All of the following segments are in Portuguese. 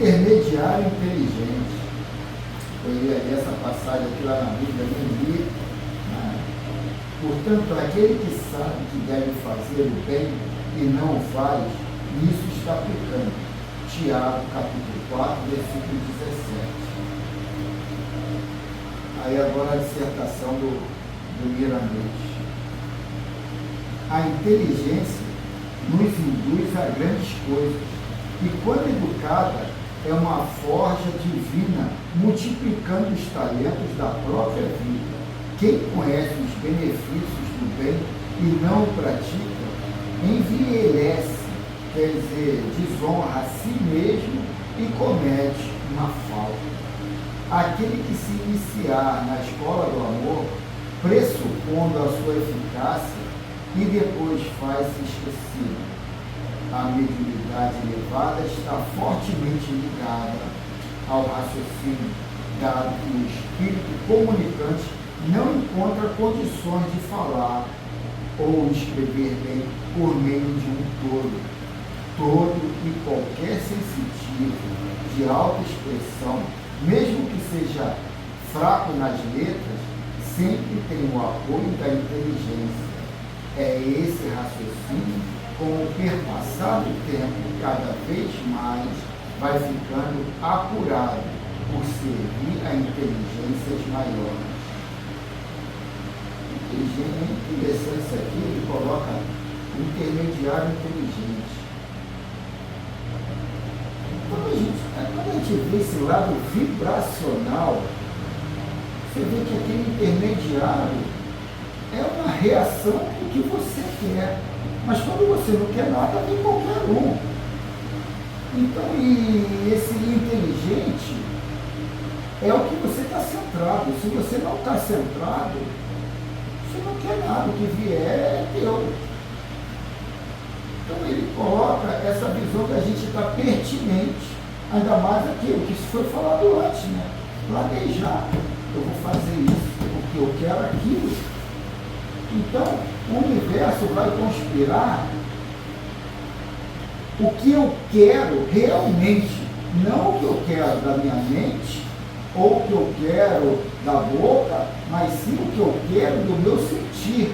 intermediário inteligente. Eu ia ler essa passagem aqui lá na Bíblia, nem li. Portanto, aquele que sabe que deve fazer o bem e não o faz, nisso está pecando. Tiago, capítulo 4, versículo 17. Aí agora a dissertação do Miramês. A inteligência nos induz a grandes coisas e, quando educada, é uma forja divina, multiplicando os talentos da própria vida. Quem conhece os benefícios do bem e não o pratica, envielece, quer dizer, desonra a si mesmo e comete uma falta. Aquele que se iniciar na escola do amor, pressupondo a sua eficácia, e depois faz-se esquecido. A mediunidade elevada está fortemente ligada ao raciocínio, dado que o espírito comunicante não encontra condições de falar ou escrever bem por meio de um todo. Todo e qualquer sensitivo de alta expressão, mesmo que seja fraco nas letras, sempre tem o apoio da inteligência. É esse raciocínio, com o perpassar do tempo, cada vez mais vai ficando apurado por servir a inteligências maiores. Interessante aqui, ele coloca intermediário inteligente. Quando a gente vê esse lado vibracional, você vê que aquele intermediário é uma reação do que você quer. Mas quando você não quer nada, vem qualquer um. Então, e esse inteligente é o que você está centrado. Se você não está centrado, você não quer nada, o que vier é teu. Então ele coloca essa visão da gente estar pertinente, ainda mais aquilo que foi falado antes, né? Planejar, eu vou fazer isso, porque eu quero aquilo. Então o universo vai conspirar o que eu quero realmente, não o que eu quero da minha mente, ou o que eu quero da boca, mas sim o que eu quero do meu sentir.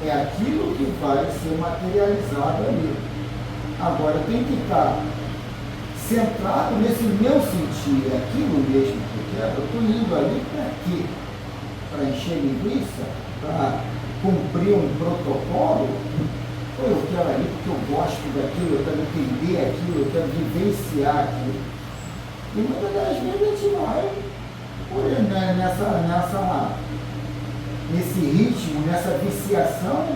É aquilo que vai ser materializado ali. Agora, tem que estar centrado nesse meu sentir, é aquilo mesmo que eu quero. Eu estou indo ali para quê? Para encher linguiça? Para cumprir um protocolo? Ou eu quero ali porque eu gosto daquilo, eu quero entender aquilo, eu quero vivenciar aquilo? E muitas das vezes a gente vai nesse ritmo, nessa viciação.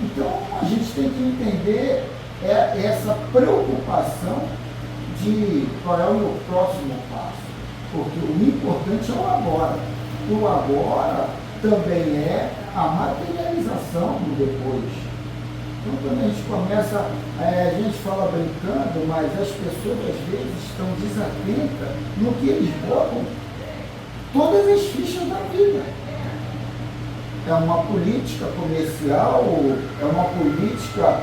Então a gente tem que entender essa preocupação de qual é o meu próximo passo. Porque o importante é o agora. O agora também é a materialização do depois. Então, quando a gente começa, a gente fala brincando, mas as pessoas às vezes estão desatentas no que eles botam todas as fichas da vida. É uma política comercial, é uma política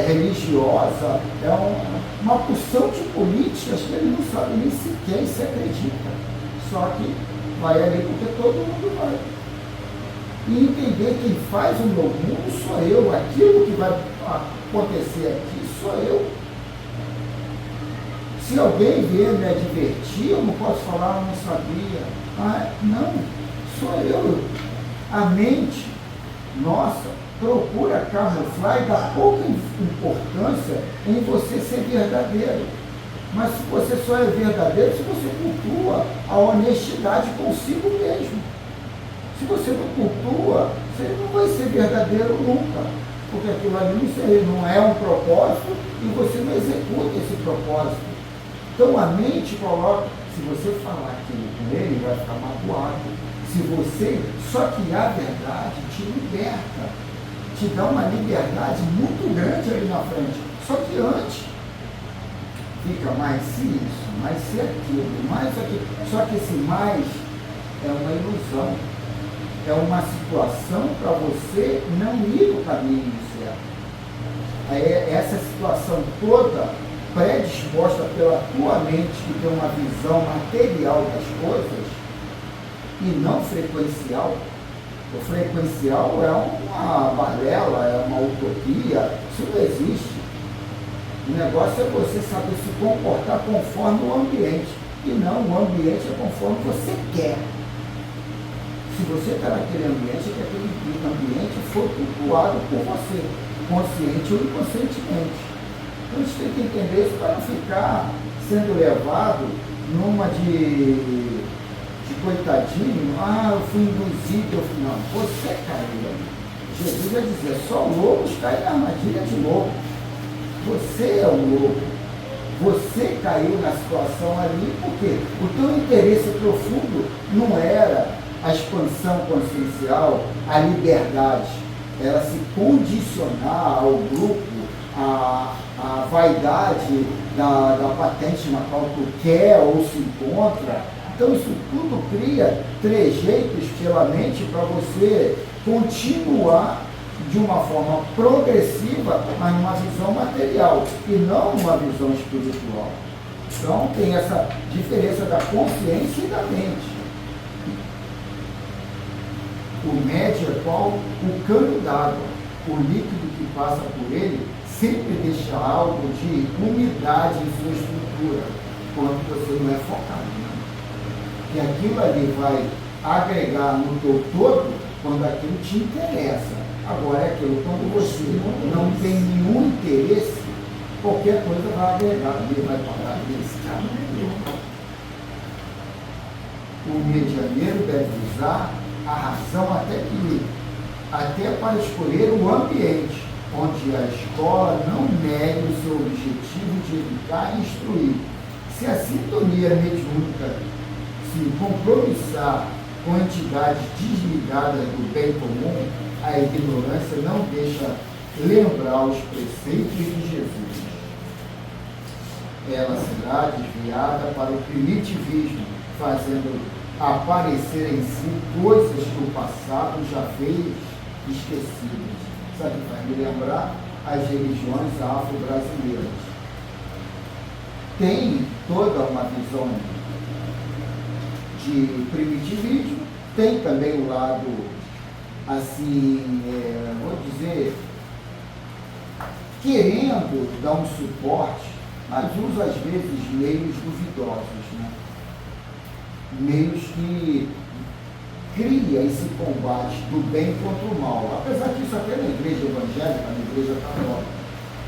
religiosa, é uma porção de políticas que ele não sabe nem sequer e se acredita. Só que vai ali porque todo mundo vai. E entender que quem faz o meu mundo sou eu, aquilo que vai acontecer aqui sou eu. Se alguém vier me advertir, eu não posso falar, eu não sabia. Não, sou eu. A mente nossa procura camuflar e dar pouca importância em você ser verdadeiro. Mas se você só é verdadeiro, se você cultua a honestidade consigo mesmo. Se você não cultua, você não vai ser verdadeiro nunca, porque aquilo ali não é um propósito e você não executa esse propósito. Então a mente coloca, se você falar aquilo com ele, vai ficar magoado. Só que a verdade te liberta, te dá uma liberdade muito grande ali na frente. Só que antes fica mais se isso, mais se aquilo, mais aquilo. Só que esse mais é uma ilusão. É uma situação para você não ir no caminho certo. Essa situação toda predisposta pela tua mente que tem uma visão material das coisas e não frequencial. O frequencial é uma balela, é uma utopia, isso não existe. O negócio é você saber se comportar conforme o ambiente. E não, o ambiente é conforme você quer. Se você está naquele ambiente, é que aquele ambiente foi cultuado por você, consciente ou inconscientemente. Então a gente tem que entender isso para não ficar sendo levado numa de coitadinho, eu fui induzido ao final. Você caiu. Jesus vai dizer, só lobos caem na armadilha de lobo. Você é o lobo. Você caiu na situação ali porque o teu interesse profundo não era a expansão consciencial, a liberdade. Era se condicionar ao grupo, a vaidade da patente na qual tu quer ou se encontra. Então isso tudo cria trejeitos pela mente para você continuar de uma forma progressiva, mas numa visão material e não numa visão espiritual. Então tem essa diferença da consciência e da mente. O médio é qual? O cano d'água. O líquido que passa por ele sempre deixa algo de umidade em sua estrutura, quando você não é focado. E aquilo ali vai agregar no teu todo quando aquilo te interessa. Agora é aquilo, quando você não tem nenhum interesse, qualquer coisa vai agregar, ele vai parar desse cara. O medianeiro deve usar a razão até para escolher o ambiente, onde a escola não negue o seu objetivo de educar e instruir. Se a sintonia mediúnica se compromissar com entidades desligadas do bem comum, a ignorância não deixa lembrar os preceitos de Jesus. Ela será desviada para o primitivismo, fazendo aparecer em si coisas que o passado já fez esquecidas. Sabe, vai me lembrar as religiões afro-brasileiras. Tem toda uma visão de primitivismo, tem também o lado, assim, vou dizer, querendo dar um suporte, mas usa às vezes meios duvidosos, né? Meios que cria esse combate do bem contra o mal, apesar disso até na igreja evangélica, na igreja católica,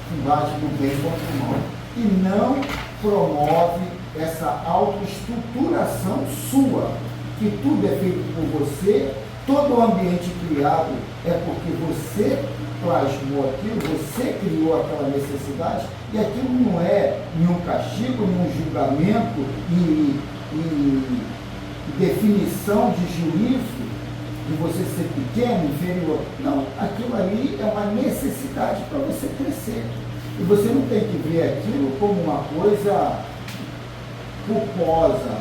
combate do bem contra o mal, e não promove essa autoestruturação sua, que tudo é feito por você, todo o ambiente criado é porque você plasmou aquilo, você criou aquela necessidade, e aquilo não é nenhum castigo, nenhum julgamento e definição de juízo, de você ser pequeno, inferior. Não, aquilo ali é uma necessidade para você crescer. E você não tem que ver aquilo como uma coisa culposa,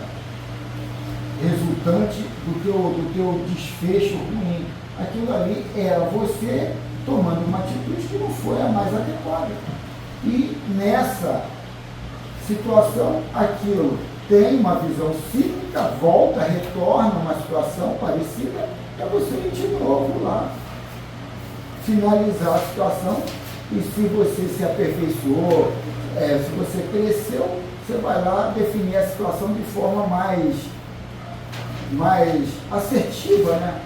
resultante do teu desfecho ruim. Aquilo ali era você tomando uma atitude que não foi a mais adequada. E nessa situação, aquilo tem uma visão cíclica, volta, retorna uma situação parecida, para você ir de novo lá, finalizar a situação. E se você se aperfeiçoou, se você cresceu, você vai lá definir a situação de forma mais assertiva, né?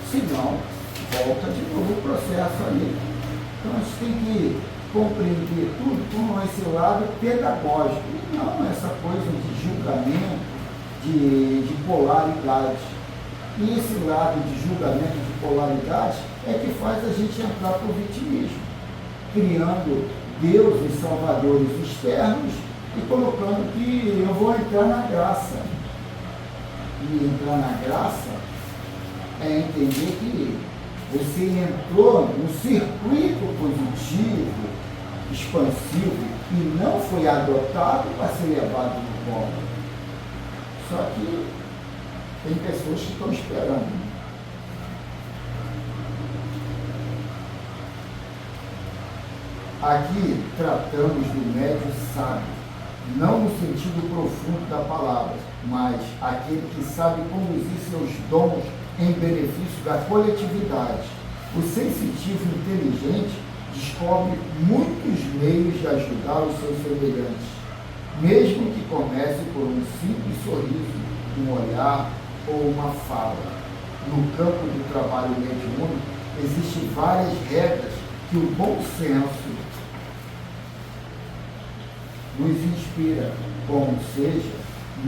Se não, volta de novo o processo ali. Então a gente tem que compreender tudo com esse lado pedagógico, e não essa coisa de julgamento, de polaridade. E esse lado de julgamento, de polaridade, é que faz a gente entrar para o vitimismo, criando deuses salvadores externos e colocando que eu vou entrar na graça. E entrar na graça é entender que você entrou no circuito positivo, expansivo, e não foi adotado para ser levado no colo. Só que tem pessoas que estão esperando. Aqui tratamos do médium sábio, não no sentido profundo da palavra, mas aquele que sabe conduzir seus dons em benefício da coletividade. O sensitivo inteligente descobre muitos meios de ajudar os seus semelhantes, mesmo que comece por um simples sorriso, um olhar ou uma fala. No campo do trabalho mediúnico, existem várias regras que o bom senso nos inspira, como seja,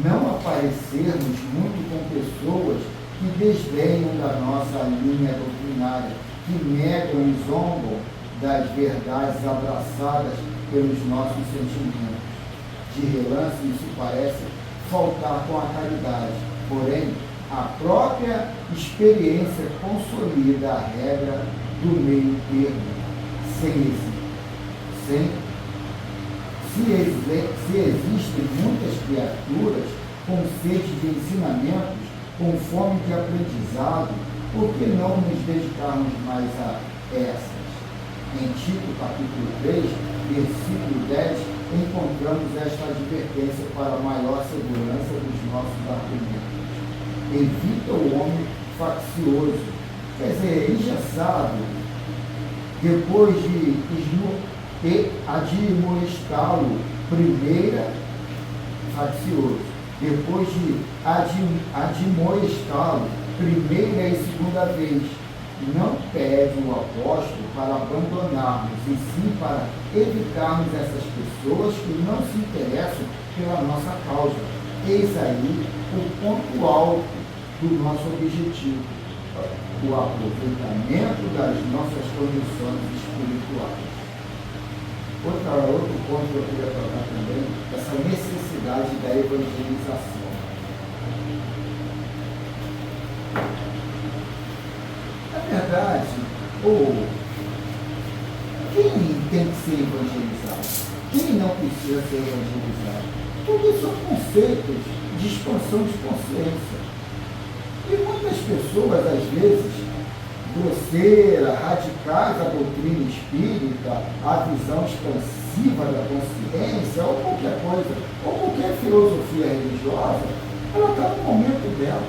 não aparecermos muito com pessoas que desdenham da nossa linha doutrinária, que negam e zombam das verdades abraçadas pelos nossos sentimentos. De relance, isso parece faltar com a caridade, porém, a própria experiência consolida a regra do meio termo, se existem muitas criaturas com sede de ensinamentos, com fome de aprendizado, por que não nos dedicarmos mais a essas? Em Tito, capítulo 3, versículo 10, encontramos esta advertência para maior segurança dos nossos argumentos. Evita o homem faccioso, quer dizer, engessado, depois de admoestá-lo, primeira, faccioso, depois de admoestá-lo, primeira e segunda vez, não pede o apóstolo para abandonarmos, e sim para evitarmos essas pessoas que não se interessam pela nossa causa. Eis aí o ponto alto do nosso objetivo, o aproveitamento das nossas condições espirituais. Outro ponto que eu queria tocar também, essa necessidade da evangelização. Na verdade, quem tem que ser evangelizado? Quem não precisa ser evangelizado? Tudo isso são conceitos de expansão de consciência. E muitas pessoas, às vezes, grosseiras, radicais à doutrina espírita, à visão expansiva da consciência, ou qualquer coisa, ou qualquer filosofia religiosa, ela está no momento dela,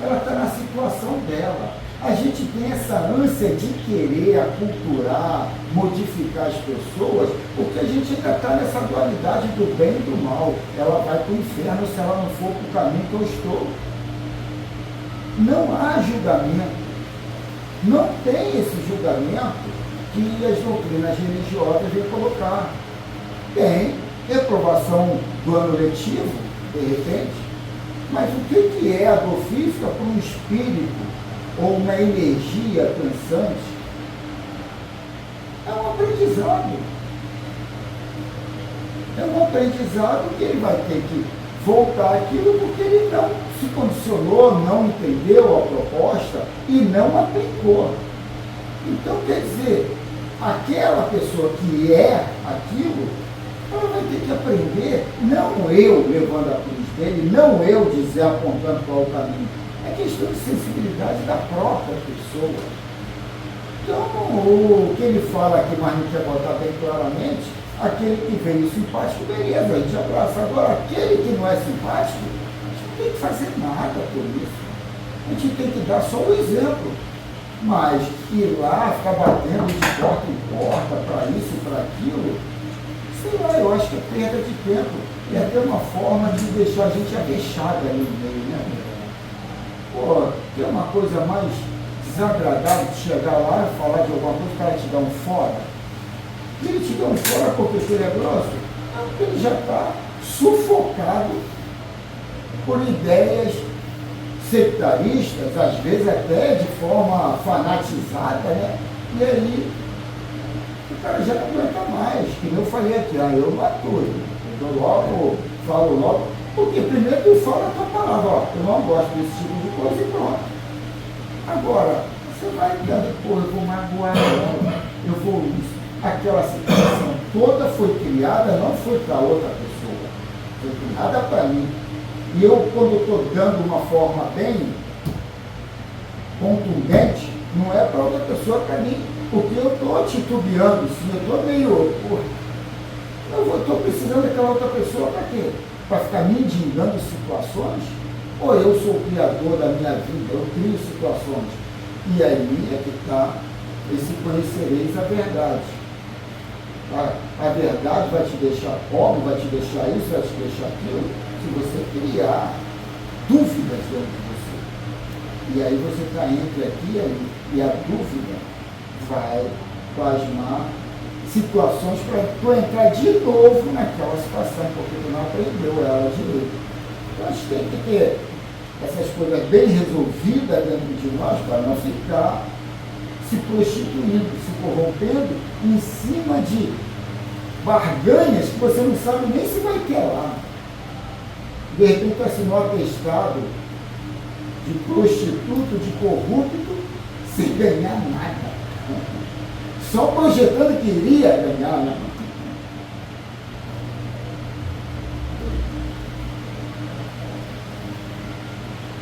ela está na situação dela. A gente tem essa ânsia de querer aculturar, modificar as pessoas, porque a gente ainda está nessa dualidade do bem e do mal. Ela vai para o inferno se ela não for para o caminho que eu estou. Não há julgamento. Não tem esse julgamento que as doutrinas religiosas vêm colocar. Tem reprovação do ano letivo, de repente, mas o que é a dor física para um espírito ou uma energia pensante? É um aprendizado. É um aprendizado que ele vai ter que voltar àquilo porque ele não se condicionou, não entendeu a proposta e não aplicou. Então, quer dizer, aquela pessoa que é aquilo, ela vai ter que aprender, não eu levando a cruz dele, não eu dizer, apontando qual é o caminho. É questão de sensibilidade da própria pessoa. Então, o que ele fala aqui, mas não quer botar bem claramente, aquele que veio simpático, beleza, a gente abraça. Agora, aquele que não é simpático, a gente não tem que fazer nada por isso. A gente tem que dar só o exemplo. Mas ir lá, ficar batendo de porta em porta, para isso e para aquilo, sei lá, eu acho que é perda de tempo. E até uma forma de deixar a gente avexada ali no meio, né? Pô, tem uma coisa mais desagradável de chegar lá e falar de alguma coisa, o cara te dá um fora. E ele te dá um fora porque ele é grosso? Não, porque ele já está sufocado por ideias sectaristas, às vezes até de forma fanatizada, né? E aí o cara já não aguenta mais, que nem eu falei aqui, eu não aturo, eu dou logo, falo logo, porque primeiro tu fala a tua palavra, ó, eu não gosto desse tipo de coisa e pronto. Agora, você vai dando, pô, eu vou magoar ela, eu vou isso. Aquela situação toda foi criada, não foi para outra pessoa, foi criada para mim. E eu, quando estou dando uma forma bem contundente, Não é para outra pessoa, para mim, porque eu estou titubeando, sim, eu estou meio. Eu estou precisando daquela outra pessoa para quê? Para ficar me indigando situações? Ou eu sou o criador da minha vida, eu crio situações? E aí é que está esse conhecereis a verdade. A verdade vai te deixar pobre, vai te deixar isso, vai te deixar aquilo, se você criar dúvidas dentro de você. E aí você está entre aqui e ali, e a dúvida vai plasmar situações para tu entrar de novo naquela situação, porque tu não aprendeu ela direito. Então a gente tem que ter essas coisas bem resolvidas dentro de nós para não ficar se prostituindo, se corrompendo em cima de barganhas que você não sabe nem se vai ter lá. De repente assinou atestado de prostituto, de corrupto, sem ganhar nada. Só projetando que iria ganhar, né?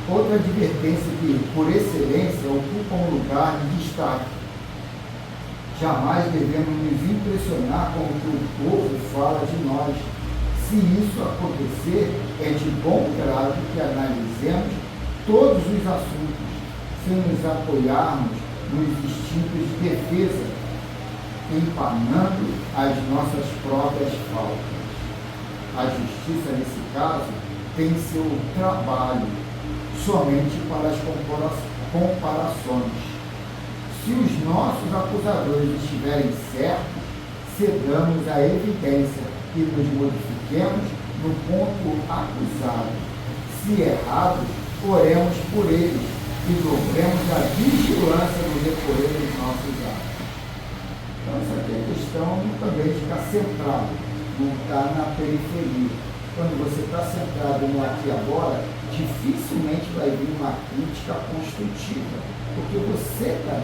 Outra advertência que, por excelência, ocupa um lugar de destaque. Jamais devemos nos impressionar com o que o povo fala de nós. Se isso acontecer, é de bom grado que analisemos todos os assuntos, sem nos apoiarmos nos instintos de defesa, empanando as nossas próprias faltas. A justiça, nesse caso, tem seu trabalho somente para as comparações. Se os nossos acusadores estiverem certos, cedamos à evidência e nos modifiquemos no ponto acusado. Se errados, oremos por eles e dobremos a vigilância no decorrer dos nossos atos. Então, essa aqui é a questão também de ficar centrado, não estar na periferia. Quando você está centrado no aqui e agora, dificilmente vai vir uma crítica construtiva, porque você está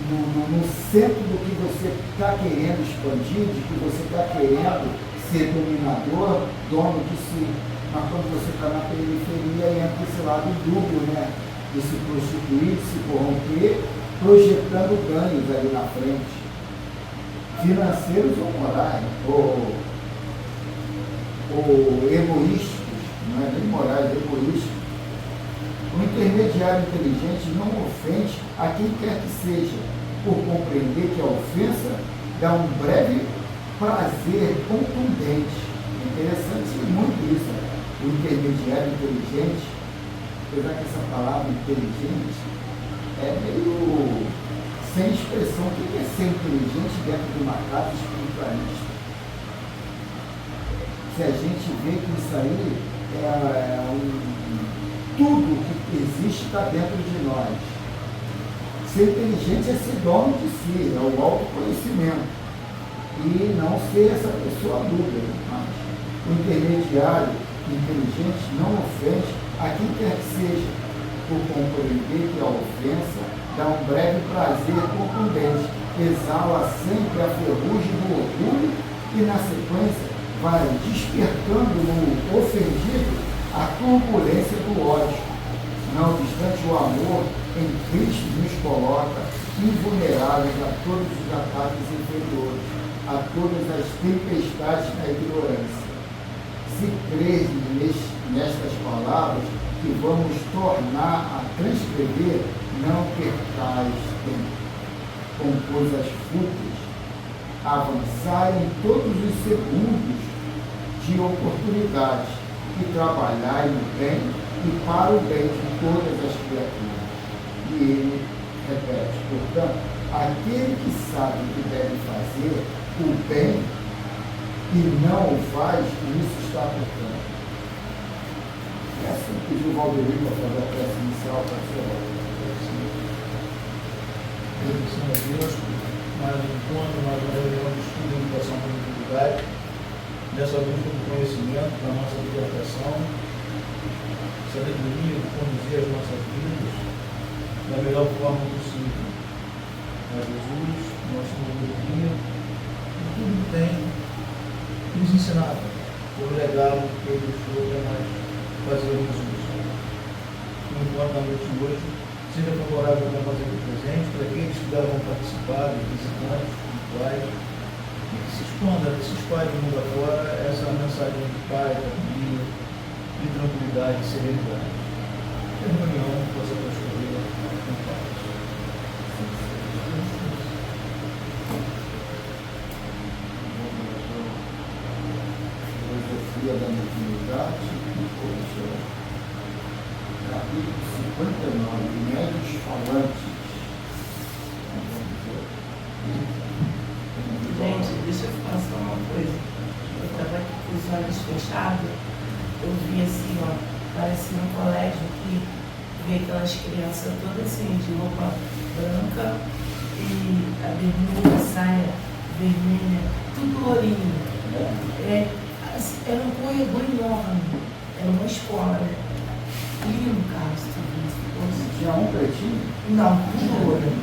no centro do que você está querendo expandir, de que você está querendo ser dominador, dono de si. Mas quando você está na periferia, entra esse lado dúbio, né? De se prostituir, de se corromper, projetando ganhos ali na frente, financeiros ou morais, ou egoísticos, não é nem morais, egoísticos. O intermediário inteligente não ofende a quem quer que seja, por compreender que a ofensa dá um breve prazer contundente. É interessante muito isso. O intermediário inteligente, apesar que essa palavra inteligente é meio sem expressão. O que é ser inteligente dentro de uma casa espiritualista? Se a gente vê que isso aí tudo que existe está dentro de nós. Ser inteligente é ser dono de si, é o autoconhecimento. E não ser essa pessoa dúbia. Mas o intermediário inteligente não ofende a quem quer que seja, por compreender que a ofensa dá um breve prazer contundente, exala sempre a ferrugem do orgulho e, na sequência, vai despertando no ofendido a turbulência do ódio. Não obstante, o amor em Cristo nos coloca invulneráveis a todos os ataques inferiores, a todas as tempestades da ignorância. Se crer nestas palavras que vamos tornar a transcrever, não percais tempo, com coisas fúteis, avançar em todos os segundos de oportunidade e trabalhar no bem e para o bem de todas as criaturas. E ele repete, portanto, aquele que sabe que deve fazer o bem e não o faz, isso está pecando. Essa pediu o Valdeir para fazer a peça inicial para ser Senhor Deus, mais um encontro, mais uma reunião de estudo e educação para a comunidade, nessa busca do conhecimento, da nossa libertação, sabedoria de conduzir as nossas vidas da melhor forma possível. A Jesus, nosso sabedoria, e tudo que tem nos ensinado, pelo legado que ele deixou para nós fazermos isso. No encontro da noite de hoje, seja favorável para nós aqui presentes, para aqueles que vão participar, os visitantes, espirituais, e que se esconda, que se espalhe no mundo afora essa mensagem de paz, de harmonia, de tranquilidade, de serenidade. Que a reunião possa transcorrer com paz. Filosofia da Mediunidade, capítulo 59, Médios Falantes. Gente, deixa eu falar só uma coisa. Eu estava aqui com os olhos fechados, eu vi assim, ó, parecia um colégio que vê aquelas crianças todas assim, de roupa branca e a bermuda, a saia vermelha, tudo lourinho. Era um corredor enorme, era uma escola, né? Lindo, Carlos, tudo isso. Tinha um pretinho? Não, tudo lourinho.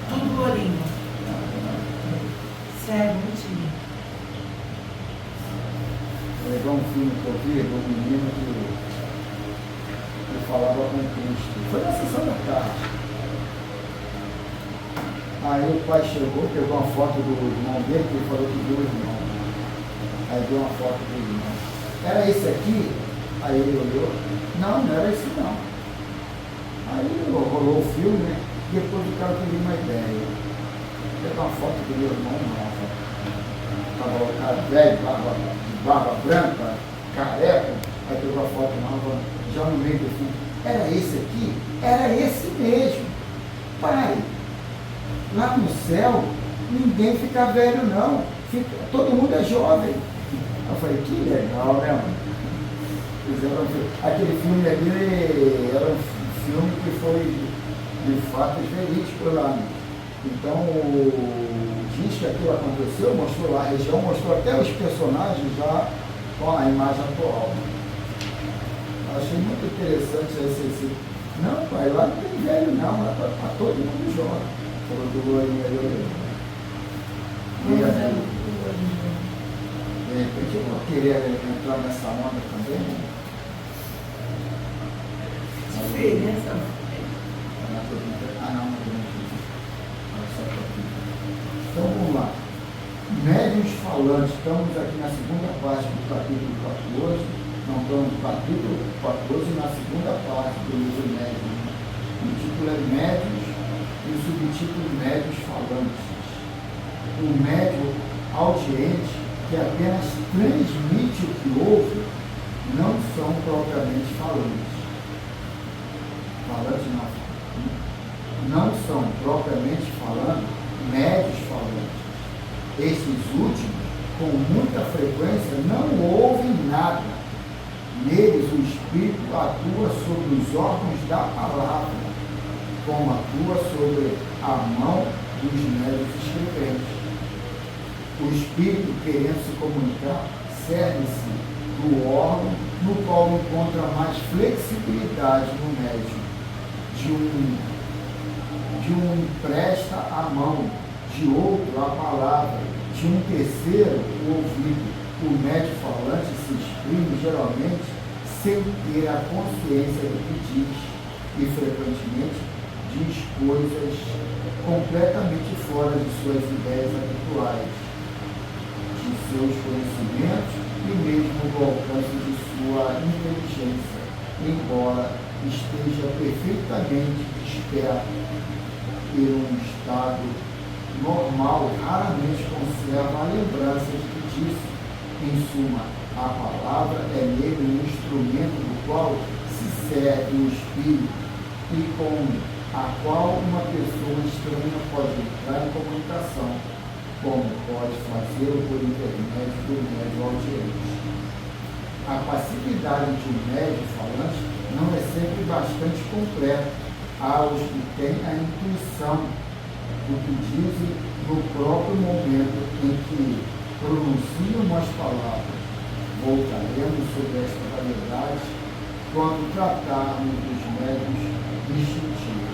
Tudo lourinho. Sério, mentira. Legal um filme que eu vi, um menino que falava com Cristo. Foi na sessão da tarde. Aí o pai chegou, pegou uma foto do irmão dele, que ele falou que viu o irmão. Aí deu uma foto do irmão. Era esse aqui? Aí ele olhou. Não, não era esse não. Aí rolou o filme, né? Depois o cara teve uma ideia. Pegou uma foto do meu irmão nova. Estava o cara velho, barba branca, careca. Aí pegou a foto nova, já no meio do filme. Era esse aqui? Era esse mesmo. Pai, lá no céu, ninguém fica velho não. Todo mundo é jovem. Eu falei, que legal, né, mano? Aquele filme ali era um filme que foi de fato verídico lá. Né? Então, diz que aquilo aconteceu, mostrou lá a região, mostrou até os personagens já com a imagem atual. Achei muito interessante esse. Não, pai, lá não tem velho não, lá tá todo mundo jovem. Falou do Glorinha ali. De repente eu vou querer entrar nessa onda também, né? Diferença. Então vamos lá. Médiuns falantes, estamos aqui na segunda parte do capítulo 14, não estamos no capítulo 14, na segunda parte do livro médium. O título é Médiuns e o subtítulo Médiuns falantes. O médium audiente que apenas transmite o que ouve não são propriamente falantes. Falantes não são propriamente falando médios falantes. Esses últimos, com muita frequência, não ouvem nada. Neles o Espírito atua sobre os órgãos da palavra, como atua sobre a mão dos médios escreventes. O Espírito, querendo se comunicar, serve-se do órgão no qual encontra mais flexibilidade no médium. De um empresta a mão, de outro a palavra, de um terceiro o ouvido. O médium falante se exprime geralmente sem ter a consciência do que diz e frequentemente diz coisas completamente fora de suas ideias habituais, de seus conhecimentos e mesmo do alcance de sua inteligência, embora esteja perfeitamente desperto e num estado normal, raramente conserva a lembrança de que disse. Em suma, a palavra é nele um instrumento do qual se serve o espírito e com a qual uma pessoa estranha pode entrar em comunicação, como pode fazê-lo por intermédio do médium audiente. A passividade de um médium falante não é sempre bastante completa. Há os que têm a intuição do que dizem no próprio momento em que pronunciam as palavras. Voltaremos sobre esta variedade quando tratarmos dos médiuns instintivos.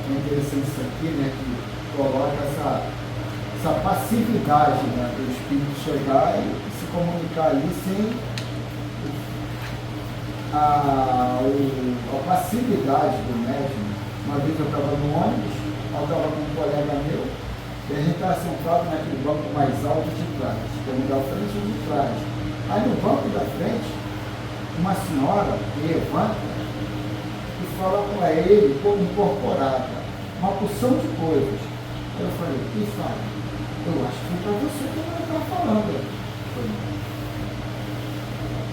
É interessante isso aqui, né, que coloca essa passividade, né, do espírito chegar e se comunicar ali sem a passividade do médium. Uma vez eu estava no ônibus, eu estava com um colega meu, e a gente estava sentado naquele banco mais alto de trás, tem da frente e de trás. Aí no banco da frente, uma senhora levanta e fala para ele, como incorporada, uma porção de coisas. Eu falei, que fala? Eu acho que foi para você que ela está falando.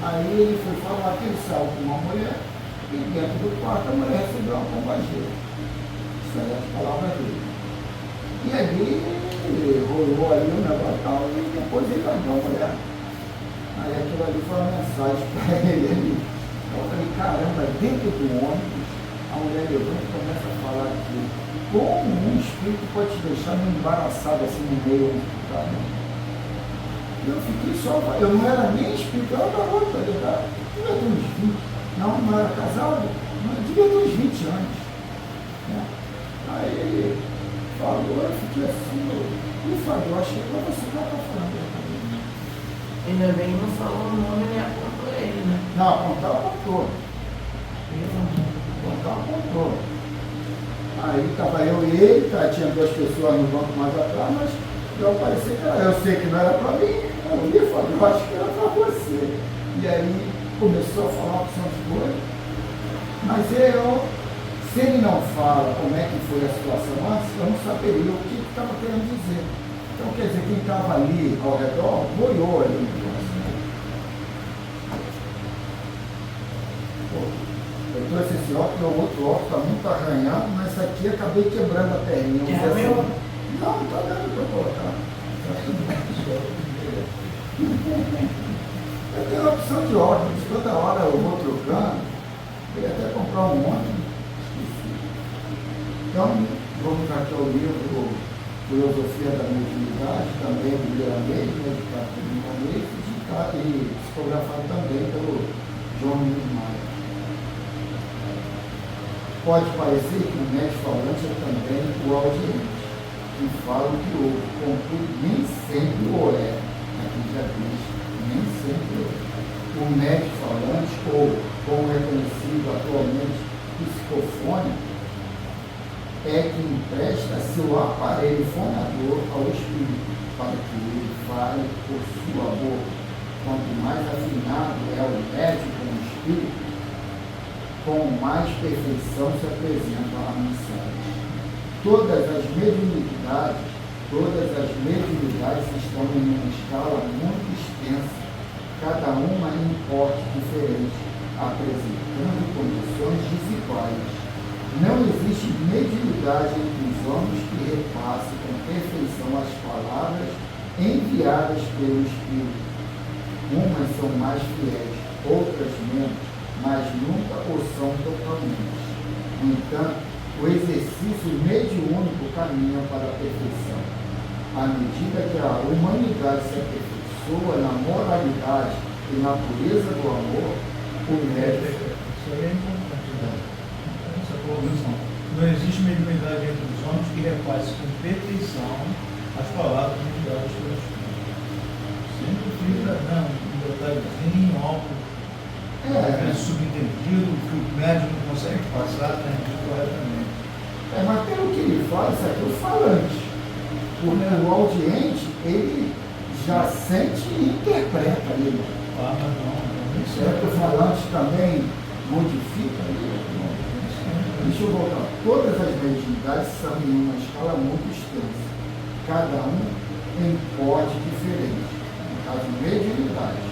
Aí ele foi falar que ele saiu com uma mulher e dentro do quarto a mulher recebeu uma pombageira. Isso aí é as palavras dele. E ali rolou ali o negócio e tal, e depois ele ganhou a mulher. Aí aquilo ali foi uma mensagem para ele ali. Eu falei, caramba, dentro do ônibus, a mulher levanta e começa a falar aqui. Como um espírito pode te deixar meio embaraçado assim no meio onde tu tá, né? Eu fiquei só, eu não era nem espírito, eu era garota, eu devia ter uns 20, não era casado, mas devia ter uns 20 anos. Né? Aí ele falou, eu fiquei assim, eu falei, eu achei que você já está falando. Ainda bem que não falou o nome nem apontou ele, né? Não, apontar apontou. Apontar apontou. Aí estava eu e ele, tinha duas pessoas no banco mais atrás, mas eu parecia que eu sei que não era para mim. Eu ia falar, eu acho que era para você. E aí começou a falar uma opção de coisa. Mas se ele não fala como é que foi a situação antes, eu não saberia o que estava querendo dizer. Então, quer dizer, quem estava ali ao redor, boiou ali no negócio. Eu trouxe esse óculos, o outro óculos está muito arranhado, mas esse aqui acabei quebrando a perninha. É meu? Não, está dando para colocar. Está tudo bem. Eu tenho a opção de óculos, toda hora eu vou trocando, eu ia até comprar um monte, esqueci. Então, vamos para aqui o livro Filosofia da Mediunidade, também do Miramês, editado pelo Miramês, e psicografado também pelo João Nunes Maia. Pode parecer que o médium falante é também o audiente, que fala o que ouve, contudo, nem sempre o é. Aqui já diz, nem sempre o médium falante, ou como é conhecido atualmente, psicofônico, é que empresta seu aparelho fonador ao espírito, para que ele fale por sua boca. Quanto mais afinado é o médium com o espírito, com mais perfeição se apresenta a mensagem. Todas as mediunidades estão em uma escala muito extensa, cada uma em um porte diferente, apresentando condições desiguais. Não existe mediunidade entre os homens que repasse com perfeição as palavras enviadas pelo Espírito. Umas são mais fiéis, outras menos, mas nunca o são totalmente. No entanto, o exercício mediúnico caminha para a perfeição. À medida que a humanidade se aperfeiçoa na moralidade e na pureza do amor, o médium... Isso aí é importante, né? Essa colocação. Não existe mediunidade entre os homens que repasse com perfeição as palavras enviadas pelo Espírito. Sempre fica um detalhezinho, algo subentendido, que o médium não consegue passar corretamente. Mas pelo que ele fala, isso aqui é o falante. Porque o audiente, ele já sente e interpreta ele. Mas não. Será que o falante também modifica ele? Deixa eu voltar. Todas as mediunidades são em uma escala muito extensa, cada um em porte diferente, no caso mediunidade,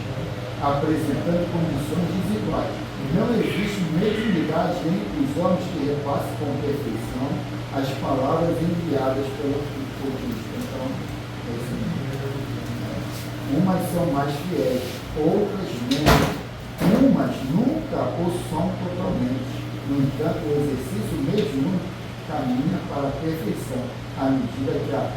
apresentando condições desiguais. Não existe mediunidade entre os homens que repassem com perfeição as palavras enviadas pelo Cristo. Então, umas são mais fiéis, outras menos. Umas nunca o são totalmente. No entanto, o exercício mediúnico caminha para a perfeição, à medida que a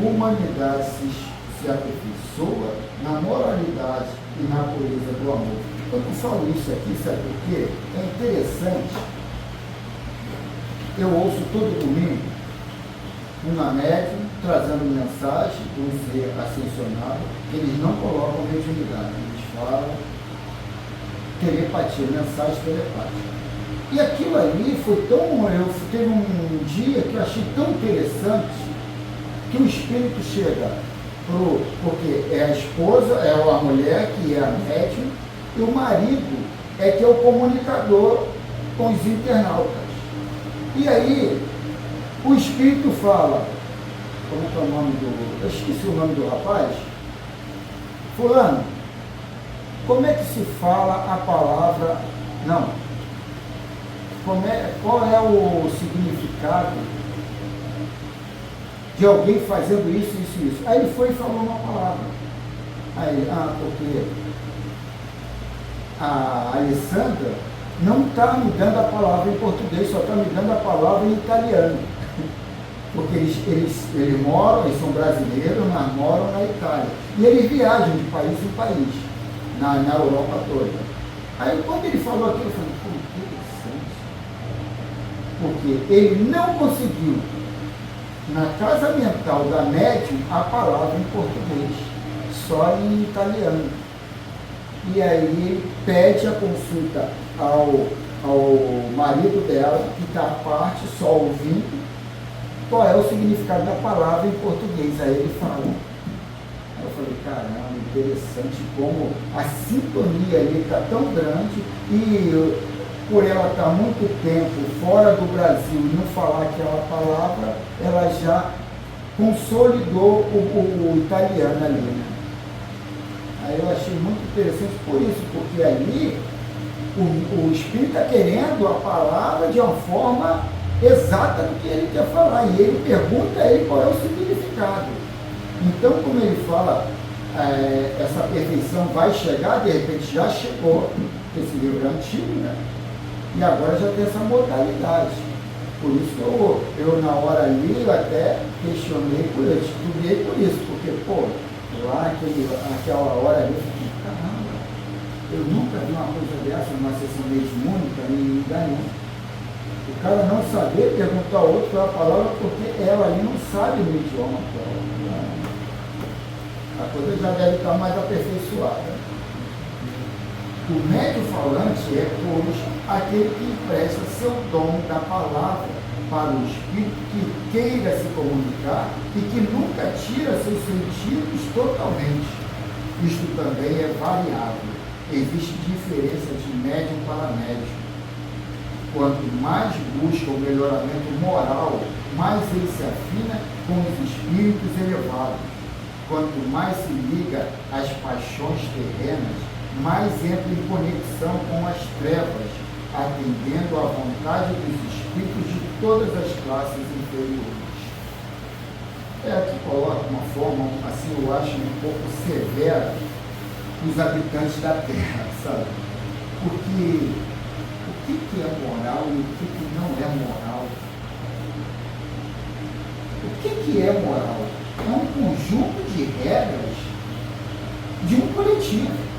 humanidade se aperfeiçoa na moralidade e na pureza do amor. Eu não falo isso aqui, sabe por quê? É interessante. Eu ouço todo domingo uma médium trazendo mensagem do ser ascensionado. Eles não colocam mediunidade, eles falam telepatia, mensagem telepática. E aquilo ali foi tão... Teve um dia que eu achei tão interessante que o espírito chega porque é a esposa, é a mulher que é a médium, e o marido é que é o comunicador com os internautas. E aí, o espírito fala, como é que é o nome do... Eu esqueci o nome do rapaz. Fulano, como é que se fala a palavra... Não. Qual é o significado de alguém fazendo isso, isso, isso? Aí ele foi e falou uma palavra. Aí ele, porque a Alessandra não está me dando a palavra em português, só está me dando a palavra em italiano. Porque eles moram, eles são brasileiros, mas moram na Itália. E eles viajam de país em país, na Europa toda. Aí quando ele falou aquilo, eu falei, pô, interessante. Porque ele não conseguiu, na casa mental da médium, a palavra em português, só em italiano. E aí ele pede a consulta ao marido dela, que está à parte, só ouvindo, qual é o significado da palavra em português. Aí ele fala. Aí eu falei, caramba, interessante como a sintonia ali está tão grande e por ela estar muito tempo fora do Brasil e não falar aquela palavra, ela já consolidou o italiano ali, né? Aí eu achei muito interessante por isso, porque ali o espírito está querendo a palavra de uma forma exata do que ele quer falar, e ele pergunta a ele qual é o significado. Então, como ele fala, essa perfeição vai chegar, de repente já chegou, porque esse livro é antigo, né? E agora já tem essa modalidade. Por isso que eu na hora ali, eu até questionei por isso, estudei por isso, porque, lá aquela hora ali, eu falei, caramba, eu nunca vi uma coisa dessa numa sessão mediúnica em lugar nenhum. O cara não saber perguntar ao outro pela palavra, porque ela ali não sabe no idioma dela. A coisa já deve estar mais aperfeiçoada. O médium falante é, pois, aquele que empresta seu dom da palavra para o espírito que queira se comunicar e que nunca tira seus sentidos totalmente. Isto também é variável. Existe diferença de médium para médium. Quanto mais busca o melhoramento moral, mais ele se afina com os espíritos elevados. Quanto mais se liga às paixões terrenas, mais entra em conexão com as trevas, atendendo à vontade dos espíritos de todas as classes inferiores. Aqui coloca uma forma, assim, eu acho um pouco severa os habitantes da Terra, sabe? Porque o que é moral e o que não é moral? O que é moral? É um conjunto de regras de um coletivo.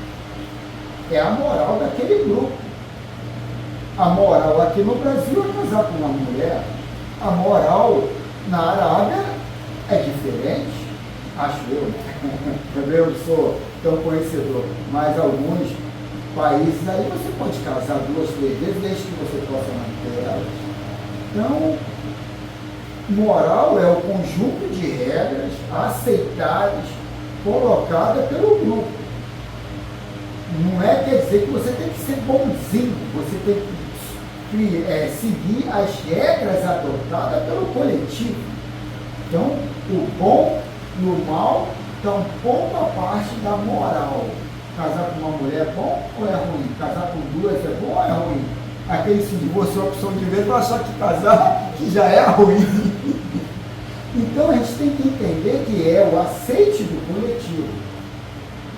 É a moral daquele grupo. A moral aqui no Brasil é casar com uma mulher. A moral na Arábia é diferente, acho eu, né? Também eu não sou tão conhecedor, mas alguns países aí você pode casar 2, 3 vezes, desde que você possa manter elas. Então, moral é o conjunto de regras aceitáveis, colocada pelo grupo. Não quer dizer que você tem que ser bonzinho, você tem que seguir as regras adotadas pelo coletivo. Então, o bom e o mal estão um pouco à parte da moral. Casar com uma mulher é bom ou é ruim? Casar com 2 é bom ou é ruim? Aquele se divorciou a opção de ver, vai achar que casar que já é ruim. Então a gente tem que entender que é o aceite do coletivo.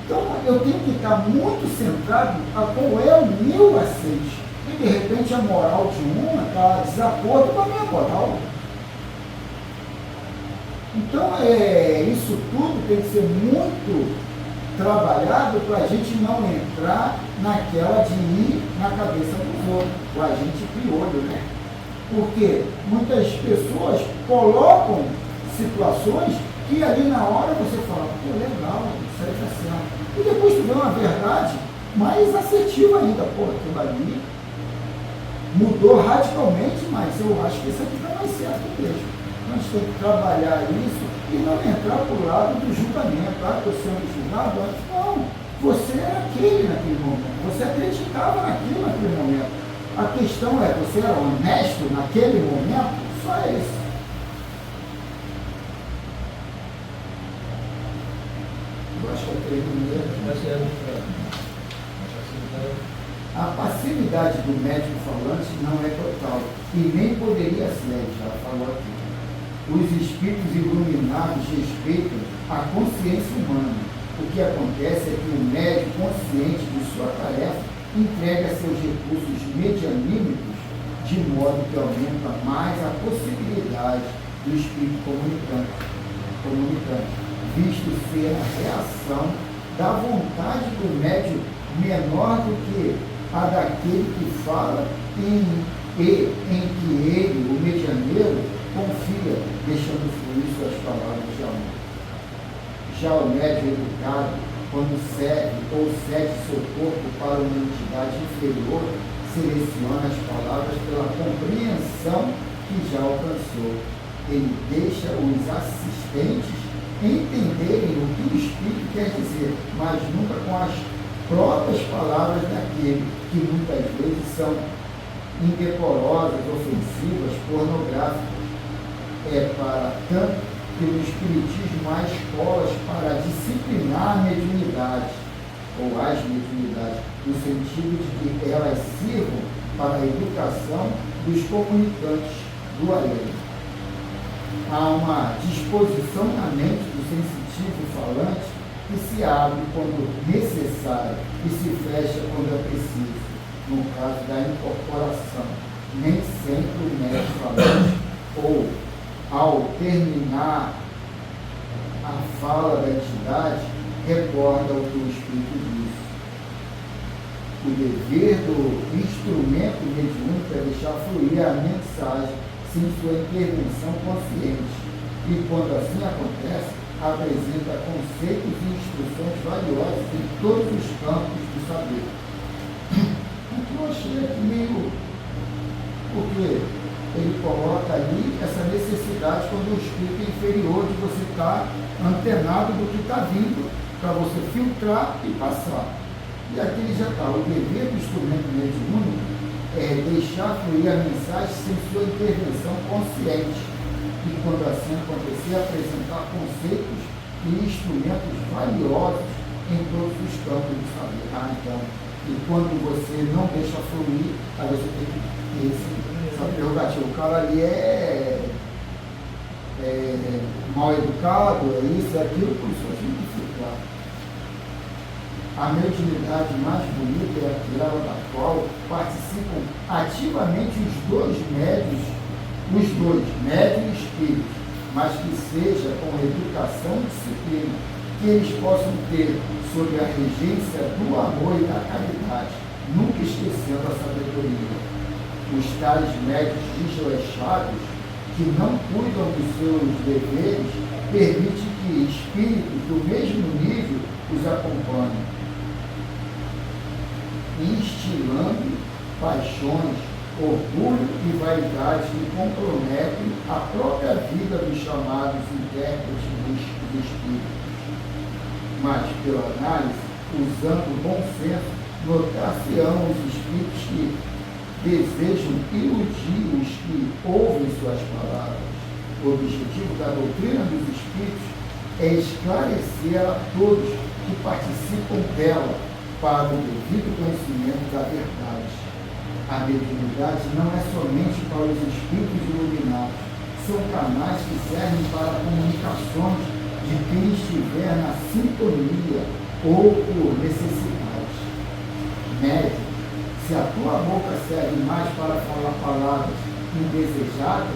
Então eu tenho que estar muito centrado a qual é o meu aceite. E de repente a moral de uma está de desacordo com a minha moral. Então isso tudo tem que ser muito trabalhado para a gente não entrar naquela de ir na cabeça dos outros, o agente crioulo, né? Porque muitas pessoas colocam situações que ali na hora você fala, pô, legal, isso aí está certo. E depois tu vê uma verdade mais assertivo ainda. Pô, aquilo ali mudou radicalmente, mas eu acho que isso aqui está mais certo mesmo. Nós temos que trabalhar isso e não entrar para o lado do julgamento. Ah, estou sendo julgado? Não, você era aquele naquele momento, você acreditava naquilo naquele momento. A questão é, você era honesto naquele momento? Só isso. Eu acho que eu terminei. A passividade do médico falante não é total e nem poderia ser, já falou aqui. Os espíritos iluminados respeitam a consciência humana. O que acontece é que o médico, consciente de sua tarefa, entrega seus recursos medianímicos de modo que aumenta mais a possibilidade do espírito comunicante, visto ser a reação da vontade do médium menor do que a daquele que fala em que ele, o medianeiro, confia, deixando fluir suas palavras de amor. Já o médium educado, quando serve ou cede seu corpo para uma entidade inferior, seleciona as palavras pela compreensão que já alcançou. Ele deixa os assistentes entenderem o que o Espírito quer dizer, mas nunca com as próprias palavras daquele que muitas vezes são indecorosas, ofensivas, pornográficas. É para tanto que no Espiritismo há escolas para disciplinar a mediunidade, ou as mediunidades, no sentido de que elas sirvam para a educação dos comunicantes do além. Há uma disposição na mente do sensitivo falante que se abre quando necessário e se fecha quando é preciso, no caso da incorporação. Nem sempre o médico falante, ou ao terminar a fala da entidade, recorda o que o Espírito disse. O dever do instrumento mediúnico é deixar fluir a mensagem sem sua intervenção consciente. E quando assim acontece, apresenta conceitos e instruções valiosas em todos os campos do saber. Então eu achei aqui meio... porque ele coloca ali essa necessidade quando o espírito é inferior de você estar antenado do que está vindo, para você filtrar e passar. E aqui ele já está. O dever do instrumento mediúnico é deixar fluir a mensagem sem sua intervenção consciente. E quando assim acontecer, apresentar conceitos e instrumentos valiosos em todos os campos do saber. Então, e quando você não deixa fluir, aí você tem que ter essa prerrogativa. O cara ali é mal educado, é isso, é aquilo, por isso a gente tem que filtrar. A mediunidade mais bonita é aquela da qual participam ativamente os dois médios e espíritos, mas que seja com educação e disciplina, que eles possam ter sob a regência do amor e da caridade, nunca esquecendo a sabedoria. Os tais médios desleixados, que não cuidam dos seus deveres, permitem que espíritos do mesmo nível os acompanhem, instilando paixões, orgulho e vaidade que comprometem a própria vida dos chamados intérpretes dos espíritos. Mas, pela análise, usando o bom senso, notar-se-ão os espíritos que desejam iludir os que ouvem suas palavras. O objetivo da doutrina dos espíritos é esclarecer a todos que participam dela para o devido conhecimento da verdade. A mediunidade não é somente para os espíritos iluminados, são canais que servem para comunicações de quem estiver na sintonia ou por necessidade. Médium, se a tua boca serve mais para falar palavras indesejadas,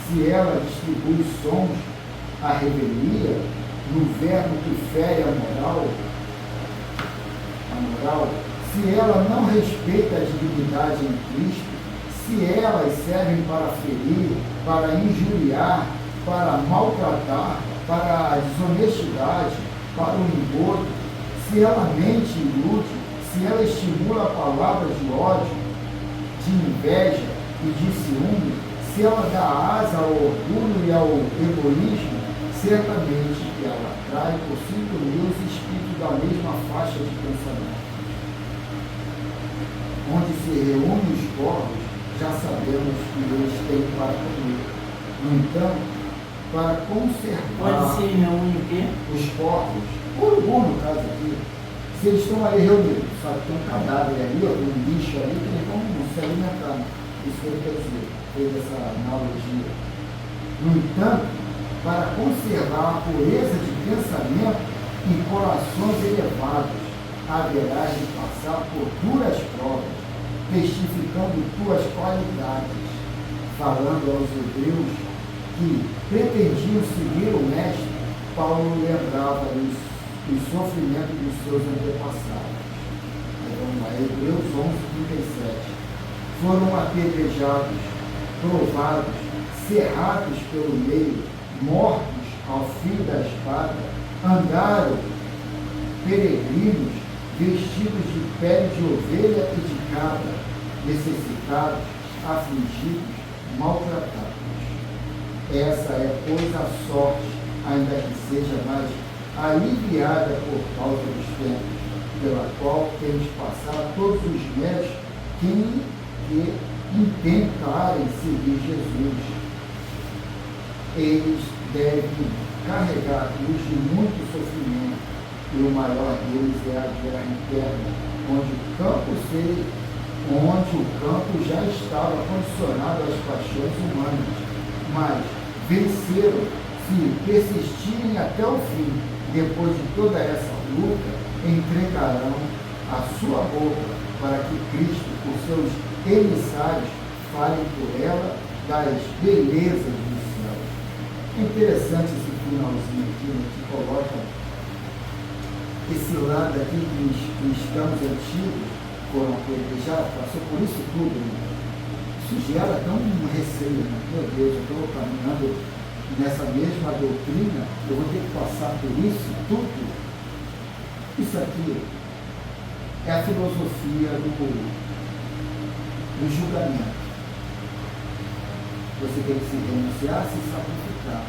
se ela distribui sons à revelia, no verbo que fere a moral, se ela não respeita a dignidade em Cristo, se elas servem para ferir, para injuriar, para maltratar, para a desonestidade, para o engodo, se ela mente e ilude, se ela estimula palavras de ódio, de inveja e de ciúme, se ela dá asa ao orgulho e ao egoísmo, certamente que ela atrai por si os espíritos da mesma faixa de pensamento. Onde se reúnem os corvos, já sabemos que eles têm para comer. No entanto, para conservar Pode ser reúne o quê? os corvos, o urubu no caso aqui, se eles estão ali reunidos, sabe, tem um cadáver ali, ó, tem um bicho ali, que eles vão se alimentar. Isso que ele quer dizer, fez essa analogia. No entanto, para conservar a pureza de pensamento e corações elevados, haverás de passar por duras provas, testificando tuas qualidades, falando aos hebreus que pretendiam seguir o Mestre. Paulo lembrava os sofrimentos dos seus antepassados. Vamos lá, Hebreus 11:37. Foram apedrejados, provados, cerrados pelo meio, mortos ao fio da espada, andaram peregrinos, vestidos de pele de ovelha e de cabra, necessitados, afligidos, maltratados. Essa é, pois, a sorte, ainda que seja mais aliviada por causa dos tempos, pela qual temos passado todos os médios que intentarem seguir Jesus. Eles devem carregar cruz de muito sofrimento, e o maior deles é a guerra interna, onde o campo já estava condicionado às paixões humanas, mas venceram se persistirem até o fim. Depois de toda essa luta, entregarão a sua boca para que Cristo, por seus emissários, fale por ela das belezas do céu. É interessante esse finalzinho aqui, né, que coloca esse lado aqui que os cristãos antigos foram apedrejados, passou por isso tudo, né? Isso gera tão um receio, né? Meu Deus, eu estou caminhando nessa mesma doutrina, eu vou ter que passar por isso tudo. Isso aqui é a filosofia do julgamento. Você tem que se renunciar, se sacrificar.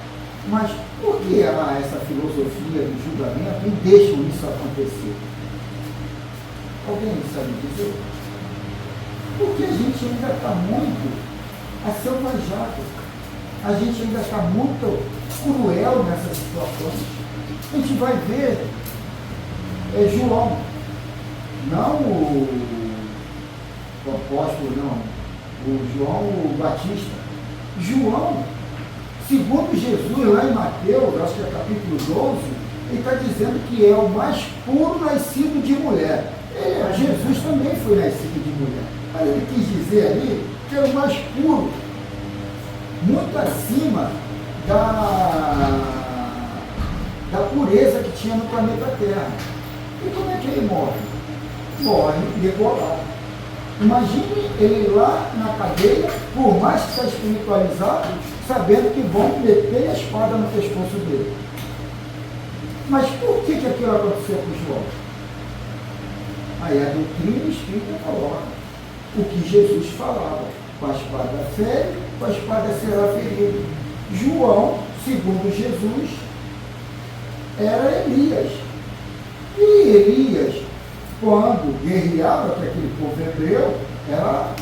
Mas por que essa filosofia do julgamento e deixam isso acontecer? Alguém sabe dizer? Porque a gente ainda está muito acelvajado. A gente ainda está muito cruel nessas situações. A gente vai ver João, não o apóstolo, não, o João o Batista. João, segundo Jesus, lá em Mateus, acho que é capítulo 12, ele está dizendo que é o mais puro nascido de mulher. Jesus também foi nascido de mulher. Mas ele quis dizer ali que era o mais puro, muito acima da pureza que tinha no planeta Terra. E como é que ele morre? Morre degolado. Imagine ele lá na cadeia, por mais que está espiritualizado, sabendo que vão meter a espada no pescoço dele. Mas por que aquilo aconteceu com João? Aí a doutrina espírita coloca o que Jesus falava: com a espada fere, com a espada será ferido. João, segundo Jesus, era Elias. E Elias, quando guerreava com aquele povo hebreu, era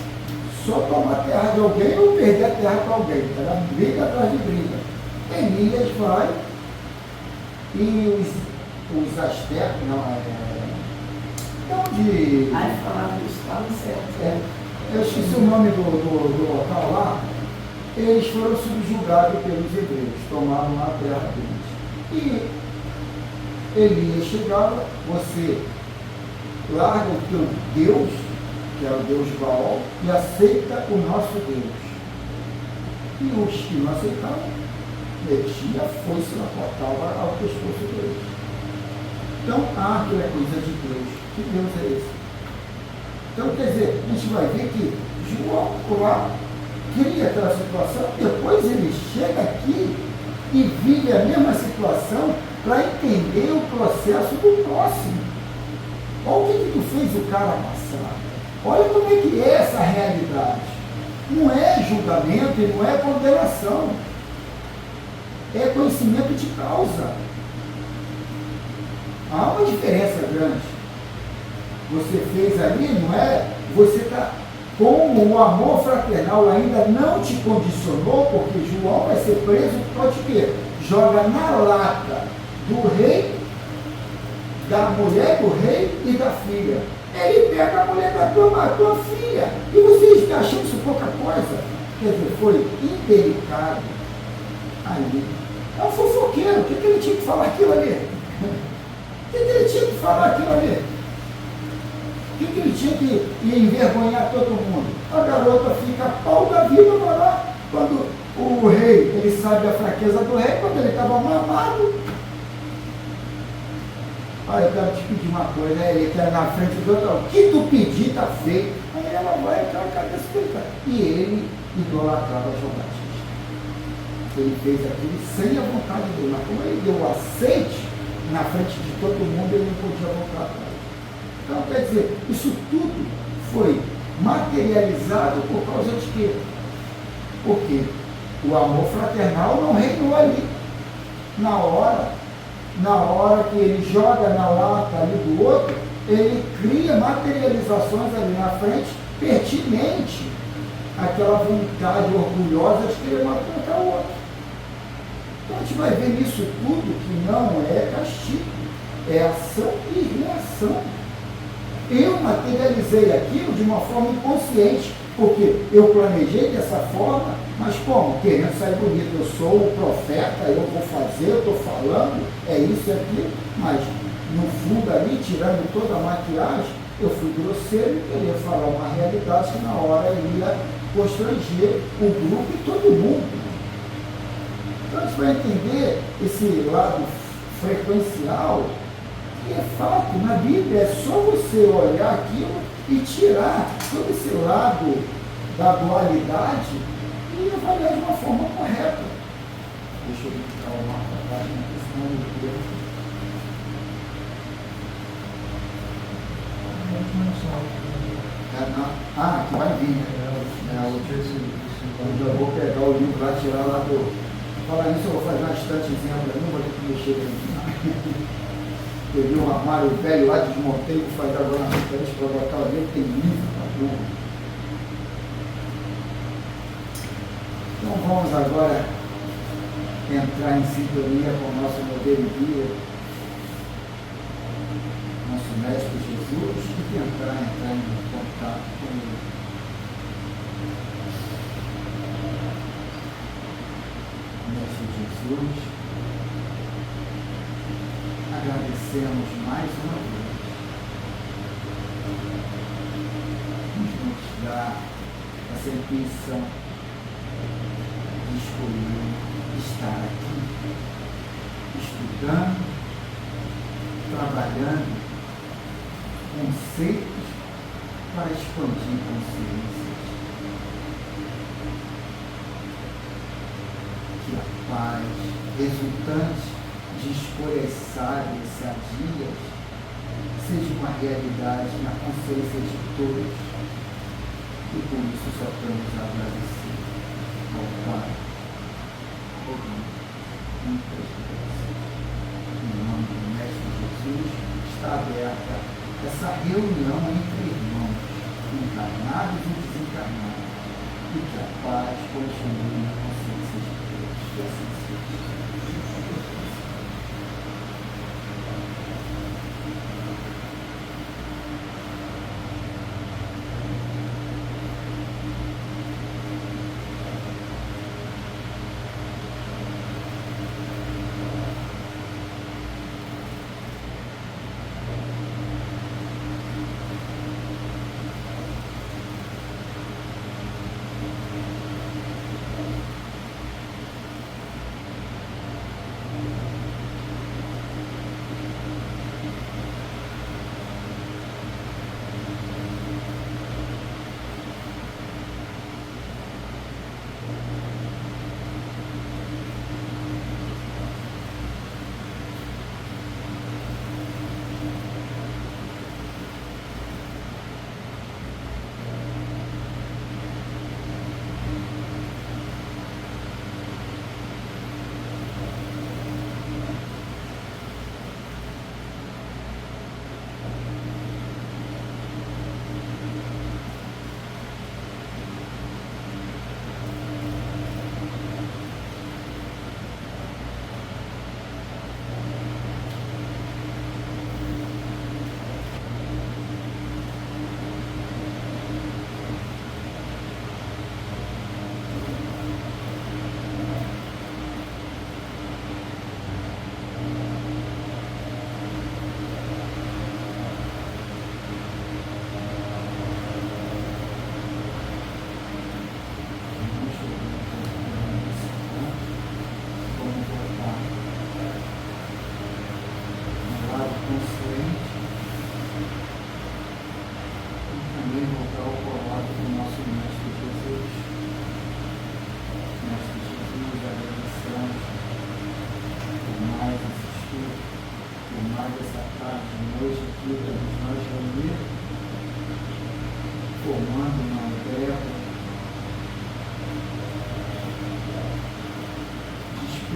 só tomar terra de alguém ou perder a terra para alguém. Era briga atrás de briga. Elias vai e os astecos, Aí falava isso, estava certo. Eu esqueci o nome do local lá. Eles foram subjugados pelos hebreus, tomaram a terra deles. E Elias chegava, você larga o teu Deus, que é o Deus Baal, e aceita o nosso Deus. E os que não aceitavam, metia a foice na cortava ao pescoço deles. Então, aquilo é coisa de Deus. Que Deus é esse? Então, quer dizer, a gente vai ver que João lá cria aquela situação, depois ele chega aqui e vive a mesma situação para entender o processo do próximo. Olha o que tu fez o cara passar. Olha como é que é essa realidade. Não é julgamento e não é condenação. É conhecimento de causa. Há uma diferença grande. Você fez ali, não é? Você está, como o amor fraternal ainda não te condicionou, porque João vai ser preso por causa de quê? Joga na lata do rei, da mulher do rei e da filha. Ele pega a mulher da tua filha. E vocês estão achando isso pouca coisa? Quer dizer, foi indelicado ali. É um fofoqueiro. O que ele tinha que falar aquilo ali? O que ele tinha que falar aquilo ali? O que ele tinha que envergonhar todo mundo? A garota fica pau da vida para lá. Quando o rei, ele sabe a fraqueza do rei, quando ele estava mamado. Olha, eu quero te pedir uma coisa, ele está na frente do outro, o que tu pedir está feito. Aí ela vai, aquela cabeça dele. E ele idolatrava João Batista. Ele fez aquilo sem a vontade dele, mas como ele deu o aceite na frente de todo mundo, ele não podia voltar atrás. Então, quer dizer, isso tudo foi materializado por causa de quê? Porque o amor fraternal não reinou ali. Na hora que ele joga na lata ali do outro, ele cria materializações ali na frente pertinente àquela vontade orgulhosa de querer matar o outro. Então a gente vai ver nisso tudo que não é castigo, é ação e reação. Eu materializei aquilo de uma forma inconsciente, porque eu planejei dessa forma, mas como? Querendo sair bonito. Eu sou o profeta, eu vou fazer, eu estou falando, é isso e aquilo, mas no fundo ali, tirando toda a maquiagem, eu fui grosseiro e queria falar uma realidade que na hora ia constranger o grupo e todo mundo. Então a gente vai entender esse lado frequencial. E é fato, na Bíblia é só você olhar aquilo e tirar todo esse lado da dualidade e avaliar de uma forma correta. Deixa eu botar uma página, senão eu não que vai vir. Eu já vou pegar o livro lá, tirar lá do. Falar isso, eu vou fazer uma estantezinha para mim, vou ter que mexer aqui. Peguei um armário velho lá, desmontei, vou fazer agora na frente para botar ali, tem livro para tudo. Então vamos agora entrar em sintonia com o nosso modelo guia, nosso Mestre Jesus, e tentar entrar em contato com ele. Mestre Jesus, agradecemos mais uma vez nos dá essa intuição de escolher estar aqui, estudando, trabalhando conceitos para expandir consciências. Que a paz resultante de escolhas sábias, sadias, seja uma realidade na consciência de todos. E por isso só temos a agradecer ao Pai, ao Filho, muitas graças. Em nome do Mestre Jesus, está aberta essa reunião entre irmãos, encarnados e desencarnados, e que a paz continue na consciência de todos. Que assim seja.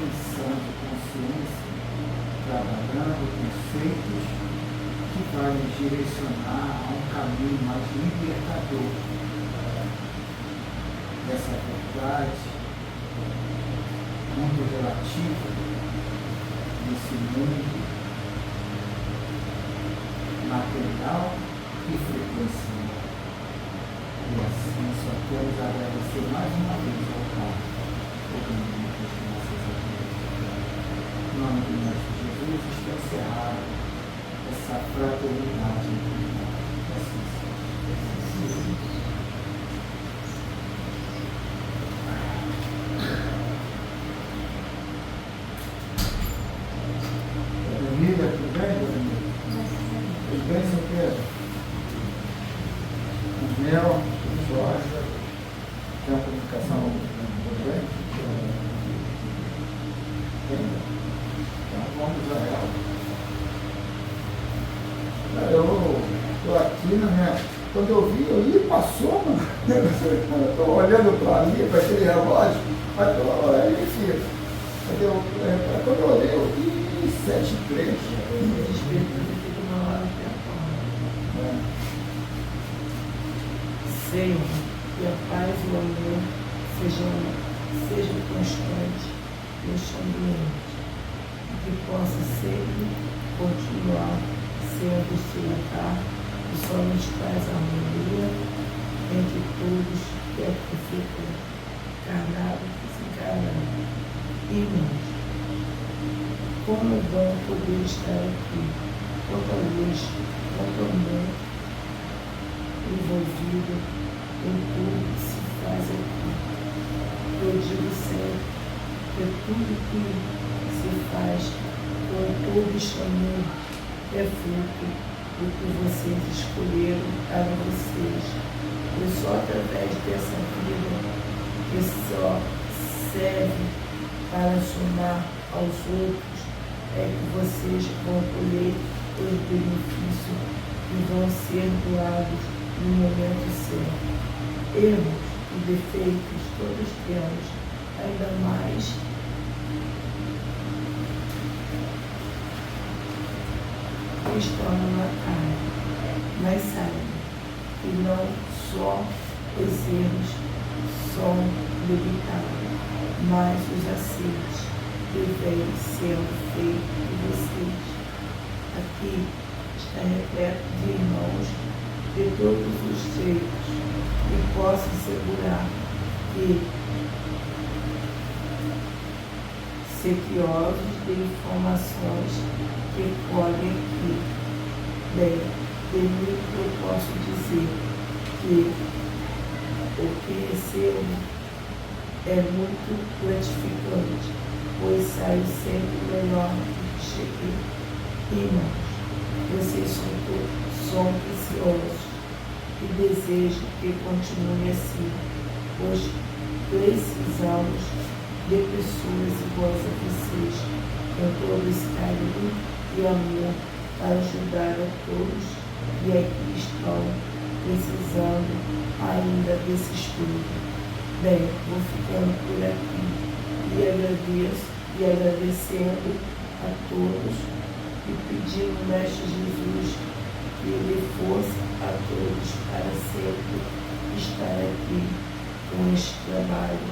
expansão de consciência, trabalhando conceitos que vai nos direcionar a um caminho mais libertador dessa verdade muito relativa nesse mundo material e frequencial. E assim só quero agradecer mais uma vez ao Pai por muitas nossas atividades. Em nome do nosso Jesus, está encerrada essa fraternidade entre nós. Assim seja. Família, tudo bem, família? Tudo bem, São Pedro? Mel, Jorge, tem uma comunicação, tudo bem? Tem? Então vamos a ela. Eu estou aqui na minha. Quando eu vi, passou, mano. Estou olhando para ali, para aquele relógio, mas enfim. Quando eu olhei, eu vi 7h03. Senhor, que a paz e o amor sejam constantes neste ambiente, e que possa sempre continuar sendo esse lugar que só nos traz harmonia entre todos que é que ficam encarnados e desencarnados. Irmãos, como é bom poder estar aqui, quanta luz, quanto amor envolvido em tudo que se faz aqui. Eu digo sempre que tudo que se faz com todo este amor é fruto do que vocês escolheram para vocês. E só através dessa vida que só serve para somar aos outros é que vocês vão colher os benefícios que vão ser doados no momento certo. Erros e defeitos todos temos, ainda mais que estão na carne, mas saibam que não só os erros são limitados, mas os acertos que vêm sendo feitos por vocês. Aqui está repleto de irmãos de todos os jeitos, e posso assegurar que sequiosos de informações que colhem aqui. Bem, de mim eu posso dizer que o que recebo é muito gratificante, pois saio sempre melhor do que cheguei. Irmãos, vocês são preciosos e desejo que continue assim, pois precisamos de pessoas iguais a vocês, com todo esse carinho e amor para ajudar a todos que aqui estão precisando ainda desse estudo. Bem, vou ficando por aqui e agradeço e agradecendo a todos e pedindo ao Mestre Jesus que dê força a todos para sempre estar aqui com este trabalho.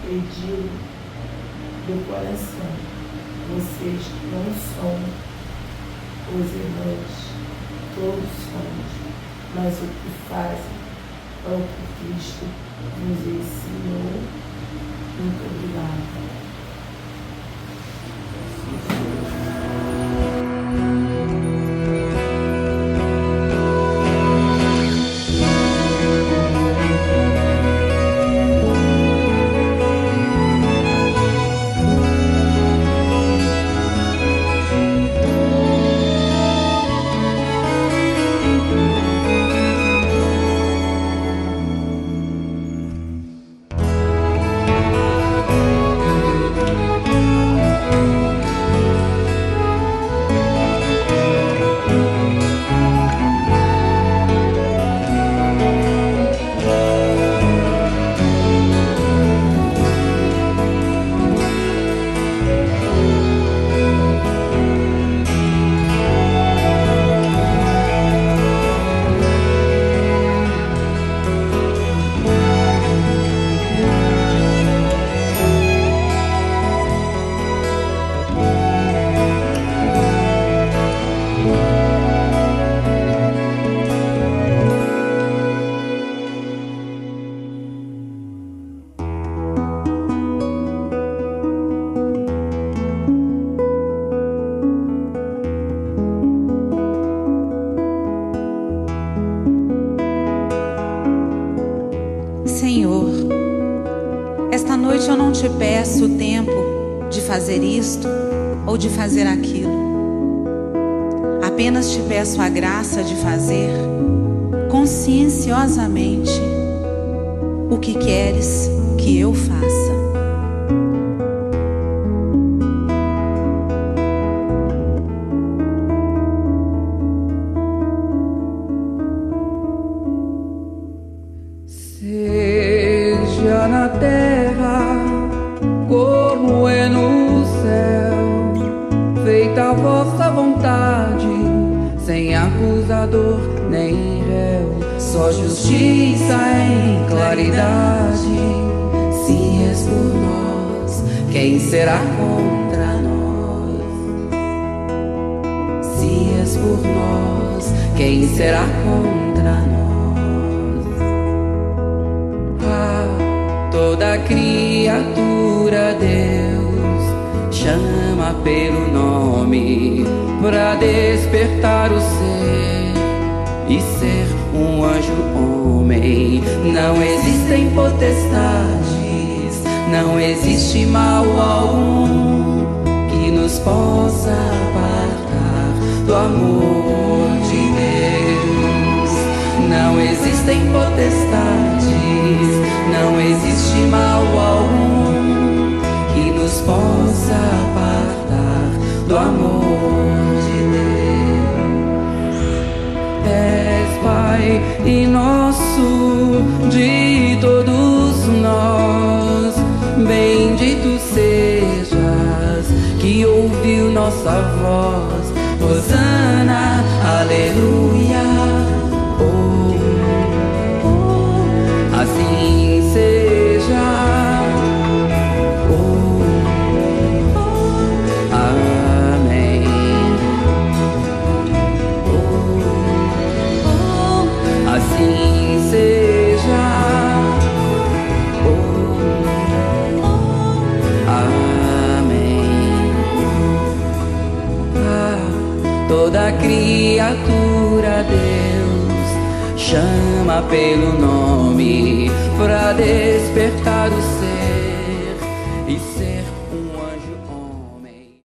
Pedido do coração, vocês não são os irmãos, todos somos, mas o que fazem é o que Cristo nos ensinou. Muito obrigada. te peço o tempo de fazer isto ou de fazer aquilo. Apenas te peço a graça de fazer conscienciosamente o que queres que eu faça. Seja na terra como é no céu, feita a vossa vontade, sem acusador nem réu, só justiça em claridade. Se és por nós, quem será contra nós? Se és por nós, quem será contra nós? Toda criatura Deus chama pelo nome pra despertar o ser e ser um anjo homem. Não existem potestades, não existe mal algum que nos possa apartar do amor de Deus. Não existem potestades, não existe mal algum que nos possa apartar do amor de Deus. És Pai e nosso de todos nós, bendito sejas que ouviu nossa voz. Hosana, aleluia. Assim seja. Amém. Assim seja. Amém. Toda criatura Deus chama pelo nome pra despertar o ser